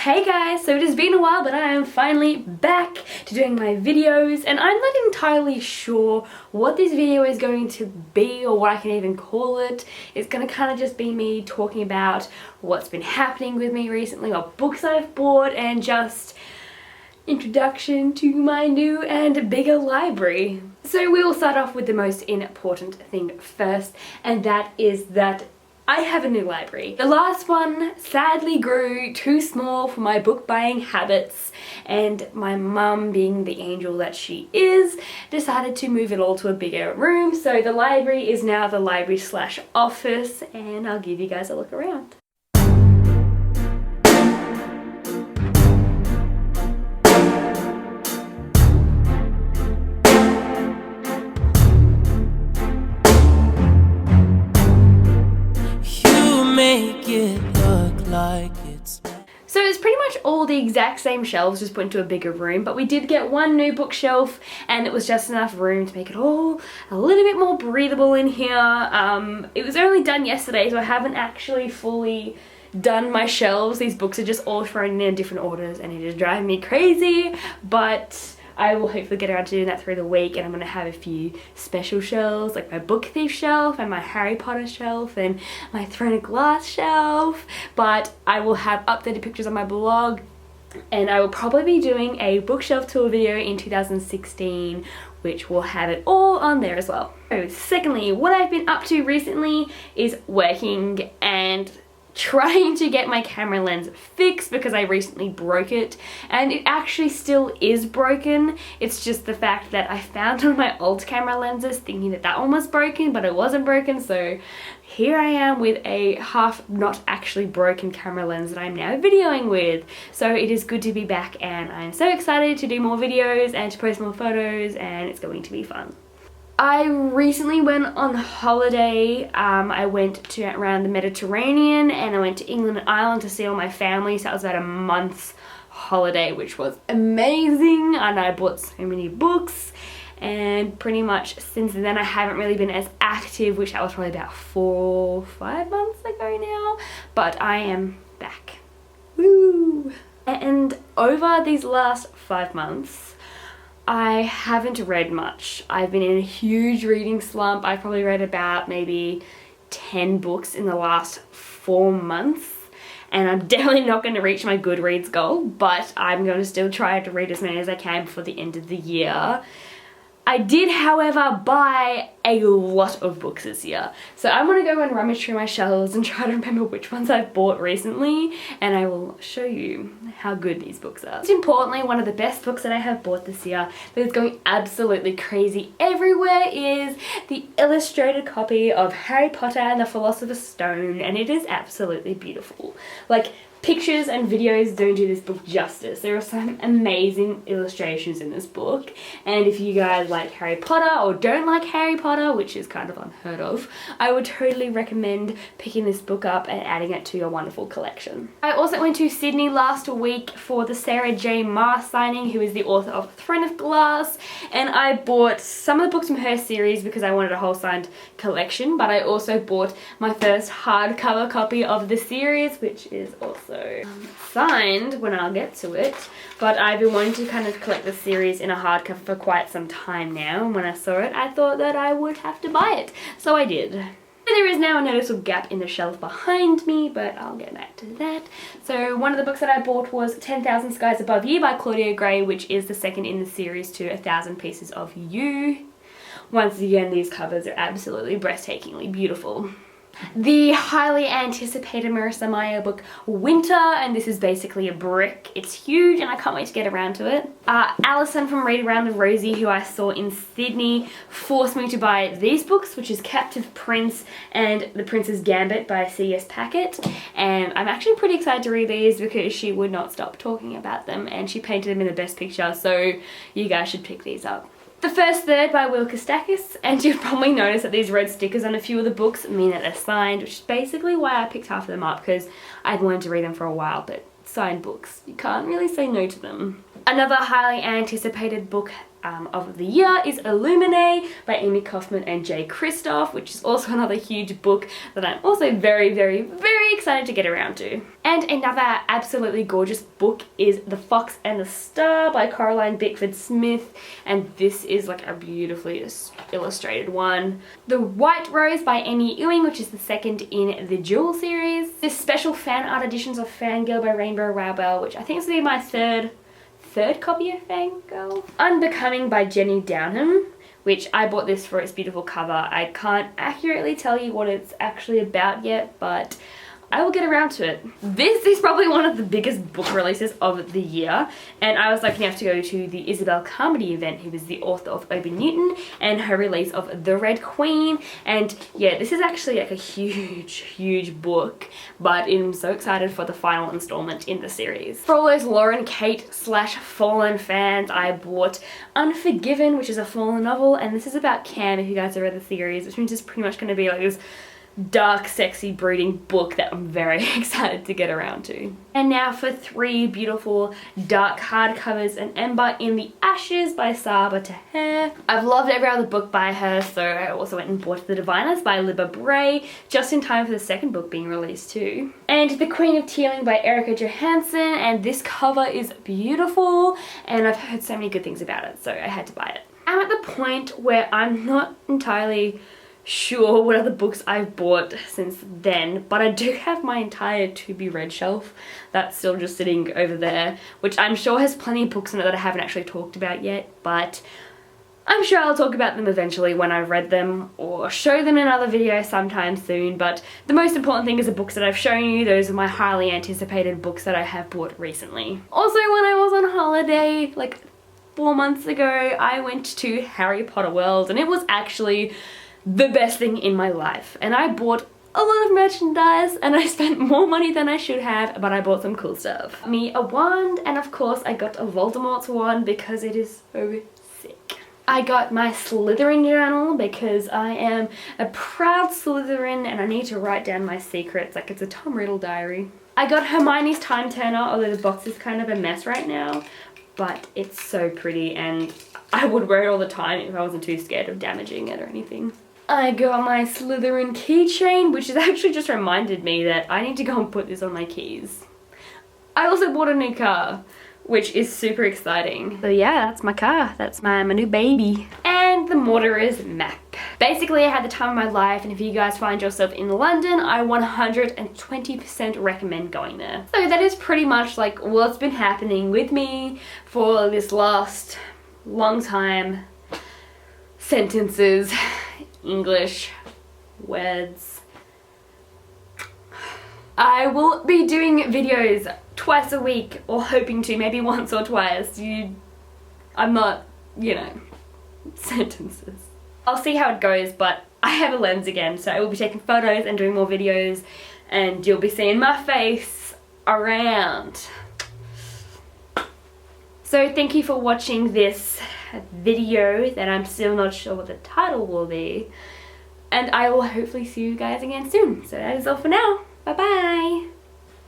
Hey guys, so it has been a while, but I am finally back to doing my videos, and I'm not entirely sure what this video is going to be or what I can even call it. It's going to kind of just be me talking about what's been happening with me recently, what books I've bought, and just introduction to my new and bigger library. So we will start off with the most important thing first, and that is that I have a new library. The last one sadly grew too small for my book buying habits, and my mum, being the angel that she is, decided to move it all to a bigger room. So the library is now the library/office, and I'll give you guys a look around. So it's pretty much all the exact same shelves, just put into a bigger room, but we did get one new bookshelf, and it was just enough room to make it all a little bit more breathable in here. It was only done yesterday, so I haven't actually fully done my shelves. These books are just all thrown in different orders, and it is driving me crazy, but I will hopefully get around to doing that through the week, and I'm going to have a few special shelves, like my book thief shelf and my Harry Potter shelf and my Throne of Glass shelf. But I will have updated pictures on my blog, and I will probably be doing a bookshelf tour video in 2016, which will have it all on there as well. So secondly, what I've been up to recently is working and trying to get my camera lens fixed, because I recently broke it, and it actually still is broken. It's just the fact that I found one of my old camera lenses thinking that that one was broken, but it wasn't broken. So here I am with a half not actually broken camera lens that I'm now videoing with. So it is good to be back, and I'm so excited to do more videos and to post more photos, and it's going to be fun. I recently went on holiday. I went to around the Mediterranean, and I went to England and Ireland to see all my family. So that was about a month's holiday, which was amazing, and I bought so many books. And pretty much since then I haven't really been as active, which that was probably about 4 or 5 months ago now, but I am back. Woo! And over these last 5 months I haven't read much. I've been in a huge reading slump. I've probably read about maybe 10 books in the last 4 months, and I'm definitely not going to reach my Goodreads goal, but I'm going to still try to read as many as I can before the end of the year. I did, however, buy a lot of books this year. So I'm going to go and rummage through my shelves and try to remember which ones I've bought recently, and I will show you how good these books are. Most importantly, one of the best books that I have bought this year that is going absolutely crazy everywhere is the illustrated copy of Harry Potter and the Philosopher's Stone, and it is absolutely beautiful. Like, pictures and videos don't do this book justice. There are some amazing illustrations in this book, and if you guys like Harry Potter or don't like Harry Potter, which is kind of unheard of, I would totally recommend picking this book up and adding it to your wonderful collection. I also went to Sydney last week for the Sarah J. Maas signing, who is the author of Throne of Glass, and I bought some of the books from her series because I wanted a whole signed collection, but I also bought my first hardcover copy of the series, which is also signed when I'll get to it, but I've been wanting to kind of collect the series in a hardcover for quite some time now, and when I saw it I thought that I would have to buy it, so I did. There is now a noticeable gap in the shelf behind me, but I'll get back to that. So one of the books that I bought was 10,000 Skies Above You by Claudia Gray, which is the second in the series to 1,000 Pieces of You. Once again, these covers are absolutely breathtakingly beautiful. The highly anticipated Marissa Meyer book Winter, and this is basically a brick. It's huge and I can't wait to get around to it. Alison from Read Around with Rosie, who I saw in Sydney, forced me to buy these books, which is Captive Prince and The Prince's Gambit by C.S. Packet, and I'm actually pretty excited to read these because she would not stop talking about them, and she painted them in the best picture, so you guys should pick these up. The First Third by Will Kostakis, and you'll probably notice that these red stickers on a few of the books mean that they're signed, which is basically why I picked half of them up, because I'd wanted to read them for a while, but signed books, you can't really say no to them. Another highly anticipated book of the year is Illuminae by Amy Kaufman and Jay Kristoff, which is also another huge book that I'm also very, very, very excited to get around to. And another absolutely gorgeous book is The Fox and the Star by Caroline Bickford Smith, and this is like a beautifully illustrated one. The White Rose by Amy Ewing, which is the second in the Jewel series. This special fan art editions of Fangirl by Rainbow Rowell, which I think is going to be my third copy of Fangirl. Unbecoming by Jenny Downham, which I bought this for its beautiful cover. I can't accurately tell you what it's actually about yet, but I will get around to it. This is probably one of the biggest book releases of the year, and I was lucky enough to go to the Isabel Carmody event, who was the author of Obie Newton, and her release of The Red Queen. And yeah, this is actually like a huge book, but I'm so excited for the final installment in the series. For all those Lauren Kate / Fallen fans, I bought Unforgiven, which is a Fallen novel, and this is about Cam, if you guys have read the series, which means it's pretty much going to be like this dark, sexy, brooding book that I'm very excited to get around to. And now for 3 beautiful dark hardcovers, and Ember in the Ashes by Saba Taher. I've loved every other book by her, so I also went and bought The Diviners by Libba Bray, just in time for the second book being released too. And The Queen of Tearling by Erica Johansson, and this cover is beautiful, and I've heard so many good things about it, so I had to buy it. I'm at the point where I'm not entirely sure what other books I've bought since then, but I do have my entire to be read shelf that's still just sitting over there, which I'm sure has plenty of books in it that I haven't actually talked about yet, but I'm sure I'll talk about them eventually when I've read them or show them in another video sometime soon. But the most important thing is the books that I've shown you. Those are my highly anticipated books that I have bought recently. Also, when I was on holiday like 4 months ago, I went to Harry Potter World, and it was actually the best thing in my life, and I bought a lot of merchandise, and I spent more money than I should have, but I bought some cool stuff. Me a wand, and of course I got a Voldemort's wand because it is so sick. I got my Slytherin journal because I am a proud Slytherin and I need to write down my secrets like it's a Tom Riddle diary. I got Hermione's Time Turner, although the box is kind of a mess right now, but it's so pretty and I would wear it all the time if I wasn't too scared of damaging it or anything. I got my Slytherin keychain, which has actually just reminded me that I need to go and put this on my keys. I also bought a new car, which is super exciting. So yeah, that's my car. That's my new baby. And the Mortarers map. Basically, I had the time of my life, and if you guys find yourself in London, I 120% recommend going there. So that is pretty much like what's been happening with me for this last long time. Sentences. English words. I will be doing videos twice a week, or hoping to, maybe once or twice. I'm not, you know, sentences. I'll see how it goes, but I have a lens again, so I will be taking photos and doing more videos, and you'll be seeing my face around. So thank you for watching this video that I'm still not sure what the title will be, and I will hopefully see you guys again soon. So that is all for now. Bye bye.